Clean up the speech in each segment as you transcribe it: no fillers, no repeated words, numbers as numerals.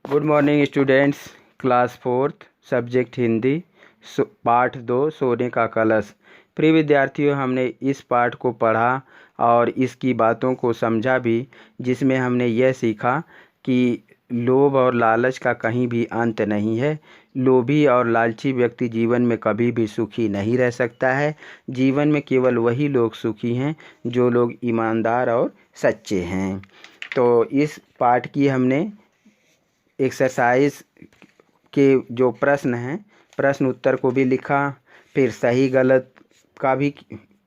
Good morning students. Class 4th subject Hindi पाठ 2 सोने का कलश। प्रिय विद्यार्थियों, हमने इस पाठ को पढ़ा और इसकी बातों को समझा भी, जिसमें हमने यह सीखा कि लोभ और लालच का कहीं भी अंत नहीं है। लोभी और लालची व्यक्ति जीवन में कभी भी सुखी नहीं रह सकता है। जीवन में केवल वही लोग सुखी हैं जो लोग ईमानदार और सच्चे हैं। तो इस पाठ की हमने एक्सरसाइज के जो प्रश्न हैं, प्रश्न उत्तर को भी लिखा, फिर सही गलत का भी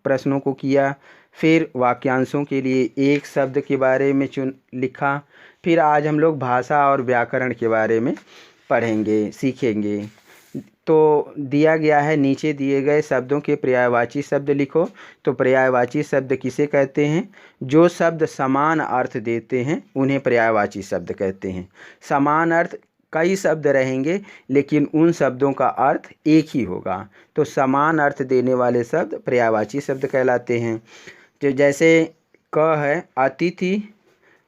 प्रश्नों को किया, फिर वाक्यांशों के लिए एक शब्द के बारे में लिखा। फिर आज हम लोग भाषा और व्याकरण के बारे में पढ़ेंगे, सीखेंगे। तो दिया गया है, नीचे दिए गए शब्दों के पर्यायवाची शब्द लिखो। तो पर्यायवाची शब्द किसे कहते हैं? जो शब्द समान अर्थ देते हैं उन्हें पर्यायवाची शब्द कहते हैं। समान अर्थ कई शब्द रहेंगे लेकिन उन शब्दों का अर्थ एक ही होगा, तो समान अर्थ देने वाले शब्द पर्यायवाची शब्द कहलाते हैं। जो जैसे क है, अतिथि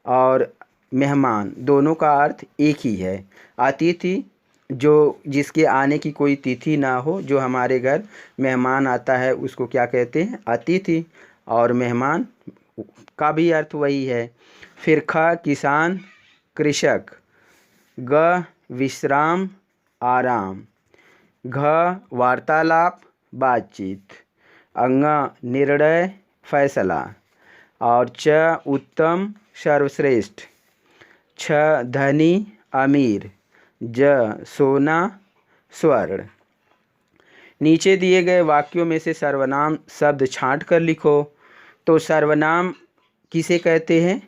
और मेहमान दोनों का अर्थ एक ही है। अतिथि जो जिसके आने की कोई तिथि ना हो, जो हमारे घर मेहमान आता है उसको क्या कहते हैं? अतिथि। और मेहमान का भी अर्थ वही है। फिर ख किसान कृषक, ग विश्राम आराम, घ वार्तालाप बातचीत, अंग निर्णय फैसला, और च उत्तम सर्वश्रेष्ठ, छ धनी अमीर, ज सोना स्वर्ण। नीचे दिए गए वाक्यों में से सर्वनाम शब्द छांट कर लिखो। तो सर्वनाम किसे कहते हैं?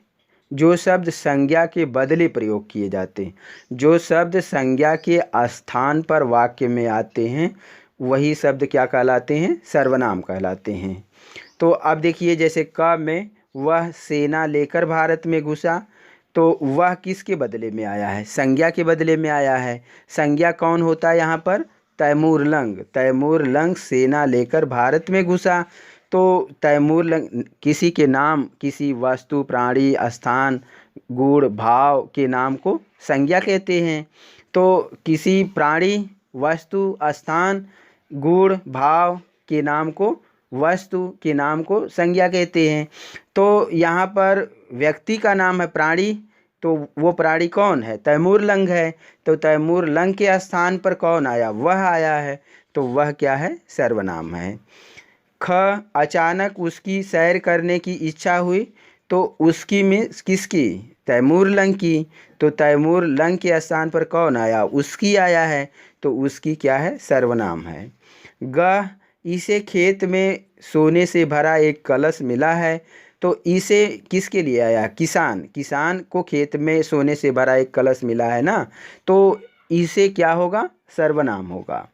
जो शब्द संज्ञा के बदले प्रयोग किए जाते हैं, जो शब्द संज्ञा के स्थान पर वाक्य में आते हैं, वही शब्द क्या कहलाते हैं? सर्वनाम कहलाते हैं। तो अब देखिए, जैसे क में वह सेना लेकर भारत में घुसा, तो वह किसके बदले में आया है? संज्ञा के बदले में आया है। संज्ञा कौन होता है यहाँ पर? तैमूर लंग। तैमूर लंग सेना लेकर भारत में घुसा। तो तैमूर लंग किसी के नाम, किसी वस्तु, प्राणी, स्थान, गुण, भाव के नाम को संज्ञा कहते हैं। तो किसी प्राणी, वस्तु, स्थान, गुण, भाव के नाम को, वस्तु के नाम को संज्ञा कहते हैं। तो यहाँ पर व्यक्ति का नाम है प्राणी, तो वो प्राणी कौन है? तैमूर लंग है। तो तैमूर लंग के स्थान पर कौन आया? वह आया है, तो वह क्या है? सर्वनाम है। ख अचानक उसकी सैर करने की इच्छा हुई, तो उसकी में किसकी? तैमूर लंग की। तो तैमूर लंग के स्थान पर कौन आया? उसकी आया है, तो उसकी क्या है? सर्वनाम है। ग इसे खेत में सोने से भरा एक कलश मिला है, तो इसे किसके लिए आया? किसान। किसान को खेत में सोने से भरा एक कलश मिला है ना, तो इसे क्या होगा? सर्वनाम होगा।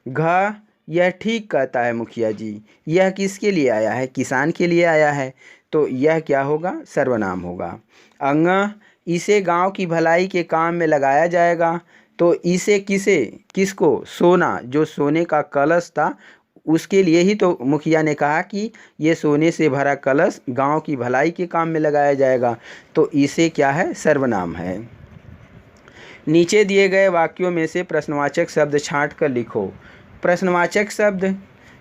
घ यह ठीक कहता है मुखिया जी, यह किसके लिए आया है? किसान के लिए आया है, तो यह क्या होगा? सर्वनाम होगा। अंग इसे गांव की भलाई के काम में लगाया जाएगा, तो इसे किसको? सोना, जो सोने का कलश था उसके लिए ही तो मुखिया ने कहा कि ये सोने से भरा कलश गांव की भलाई के काम में लगाया जाएगा, तो इसे क्या है? सर्वनाम है। नीचे दिए गए वाक्यों में से प्रश्नवाचक शब्द छांट कर लिखो। प्रश्नवाचक शब्द,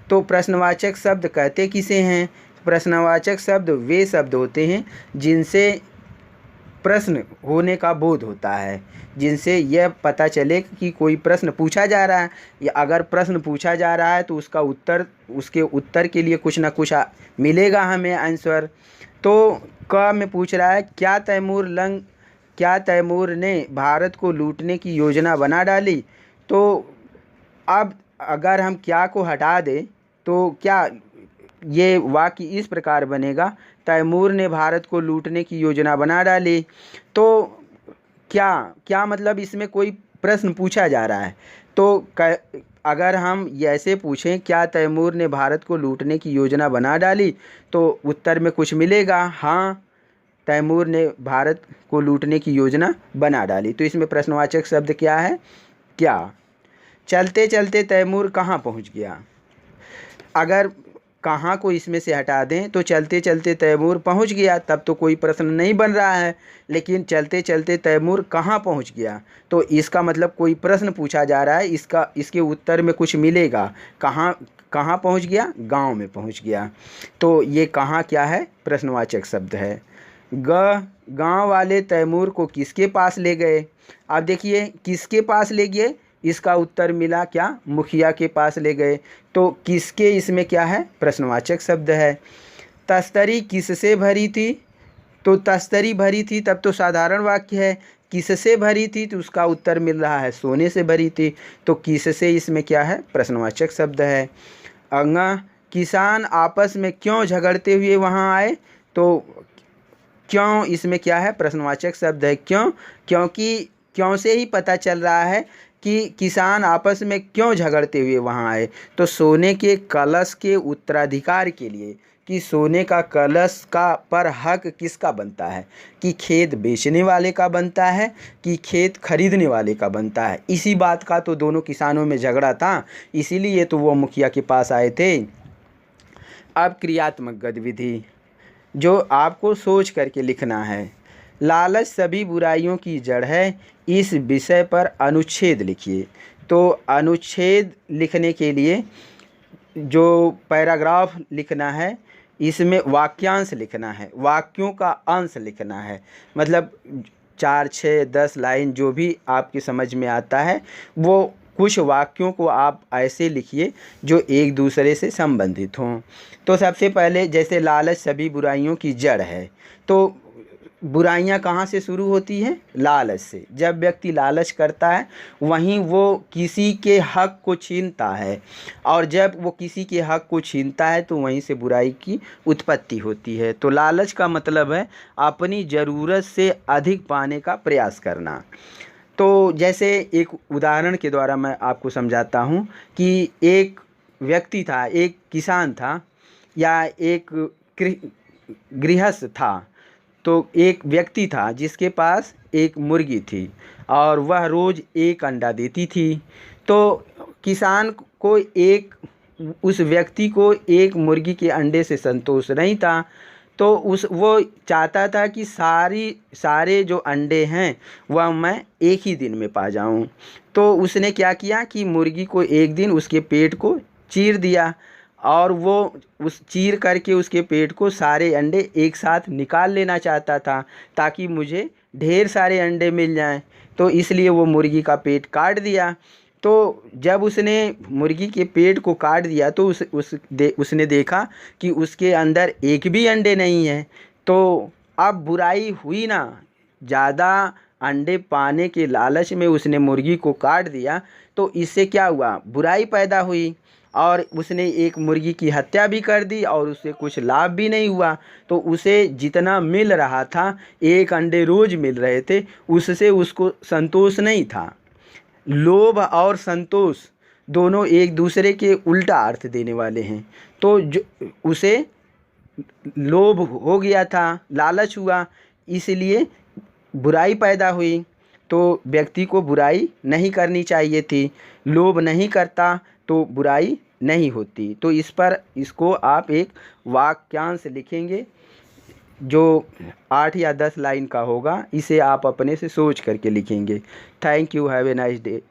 तो प्रश्नवाचक शब्द कहते किसे हैं? प्रश्नवाचक शब्द वे शब्द होते हैं जिनसे प्रश्न होने का बोध होता है, जिनसे यह पता चले कि कोई प्रश्न पूछा जा रहा है, या अगर प्रश्न पूछा जा रहा है तो उसका उत्तर, उसके उत्तर के लिए कुछ ना कुछ मिलेगा हमें आंसर। तो क में पूछ रहा है, क्या तैमूर ने भारत को लूटने की योजना बना डाली? तो अब अगर हम क्या को हटा दें तो क्या ये वाक्य इस प्रकार बनेगा, तैमूर ने भारत को लूटने की योजना बना डाली। तो क्या मतलब इसमें कोई प्रश्न पूछा जा रहा है। तो अगर हम ऐसे पूछें, क्या तैमूर ने भारत को लूटने की योजना बना डाली, तो उत्तर में कुछ मिलेगा, हाँ तैमूर ने भारत को लूटने की योजना बना डाली। तो इसमें प्रश्नवाचक शब्द क्या है? क्या। चलते चलते तैमूर कहाँ पहुँच गया? अगर कहाँ को इसमें से हटा दें, तो चलते चलते तैमूर पहुँच गया, तब तो कोई प्रश्न नहीं बन रहा है। लेकिन चलते चलते तैमूर कहाँ पहुँच गया, तो इसका मतलब कोई प्रश्न पूछा जा रहा है, इसके उत्तर में कुछ मिलेगा। कहाँ कहाँ पहुँच गया, गांव में पहुँच गया। तो ये कहाँ क्या है, प्रश्नवाचक शब्द है। गांव वाले तैमूर को किसके पास ले गए। अब देखिए किसके पास ले गए, इसका उत्तर मिला क्या, मुखिया के पास ले गए। तो किसके इसमें क्या है, प्रश्नवाचक शब्द है। तस्तरी किससे भरी थी, तो तस्तरी भरी थी, तब तो साधारण वाक्य है। किससे भरी थी, तो उसका उत्तर मिल रहा है सोने से भरी थी। तो किससे इसमें क्या है, प्रश्नवाचक शब्द है। किसान आपस में क्यों झगड़ते हुए वहाँ आए, तो क्यों इसमें क्या है, प्रश्नवाचक शब्द है। क्यों, क्योंकि क्यों से ही पता चल रहा है कि किसान आपस में क्यों झगड़ते हुए वहाँ आए। तो सोने के कलश के उत्तराधिकार के लिए, कि सोने का कलश का पर हक किसका बनता है, कि खेत बेचने वाले का बनता है कि खेत खरीदने वाले का बनता है। इसी बात का तो दोनों किसानों में झगड़ा था, इसीलिए तो वो मुखिया के पास आए थे। अब क्रियात्मक गतिविधि जो आपको सोच करके लिखना है। लालच सभी बुराइयों की जड़ है, इस विषय पर अनुच्छेद लिखिए। तो अनुच्छेद लिखने के लिए जो पैराग्राफ लिखना है, इसमें वाक्यांश लिखना है, वाक्यों का अंश लिखना है। मतलब 4, 6, 10 लाइन जो भी आपकी समझ में आता है, वो कुछ वाक्यों को आप ऐसे लिखिए जो एक दूसरे से संबंधित हों। तो सबसे पहले जैसे लालच सभी बुराइयों की जड़ है, तो बुराइयां कहाँ से शुरू होती हैं, लालच से। जब व्यक्ति लालच करता है वहीं वो किसी के हक को छीनता है, और जब वो किसी के हक को छीनता है तो वहीं से बुराई की उत्पत्ति होती है। तो लालच का मतलब है अपनी ज़रूरत से अधिक पाने का प्रयास करना। तो जैसे एक उदाहरण के द्वारा मैं आपको समझाता हूँ कि एक व्यक्ति था, एक किसान था, या एक गृहस्थ था। तो एक व्यक्ति था जिसके पास एक मुर्गी थी और वह रोज़ एक अंडा देती थी। तो किसान को उस व्यक्ति को एक मुर्गी के अंडे से संतोष नहीं था। तो वो चाहता था कि सारे जो अंडे हैं वह मैं एक ही दिन में पा जाऊं। तो उसने क्या किया कि मुर्गी को एक दिन उसके पेट को चीर दिया, और वो उस चीर करके उसके पेट को सारे अंडे एक साथ निकाल लेना चाहता था, ताकि मुझे ढेर सारे अंडे मिल जाएं। तो इसलिए वो मुर्गी का पेट काट दिया। तो जब उसने मुर्गी के पेट को काट दिया तो उसने देखा कि उसके अंदर एक भी अंडे नहीं है। तो अब बुराई हुई ना, ज़्यादा अंडे पाने के लालच में उसने मुर्गी को काट दिया। तो इससे क्या हुआ, बुराई पैदा हुई, और उसने एक मुर्गी की हत्या भी कर दी और उससे कुछ लाभ भी नहीं हुआ। तो उसे जितना मिल रहा था, एक अंडे रोज़ मिल रहे थे, उससे उसको संतोष नहीं था। लोभ और संतोष दोनों एक दूसरे के उल्टा अर्थ देने वाले हैं। तो जो उसे लोभ हो गया था, लालच हुआ, इसलिए बुराई पैदा हुई। तो व्यक्ति को बुराई नहीं करनी चाहिए थी। लोभ नहीं करता तो बुराई नहीं होती। तो इसको आप एक वाक्यांश लिखेंगे जो 8 या 10 लाइन का होगा। इसे आप अपने से सोच करके लिखेंगे। Thank you, have a nice day.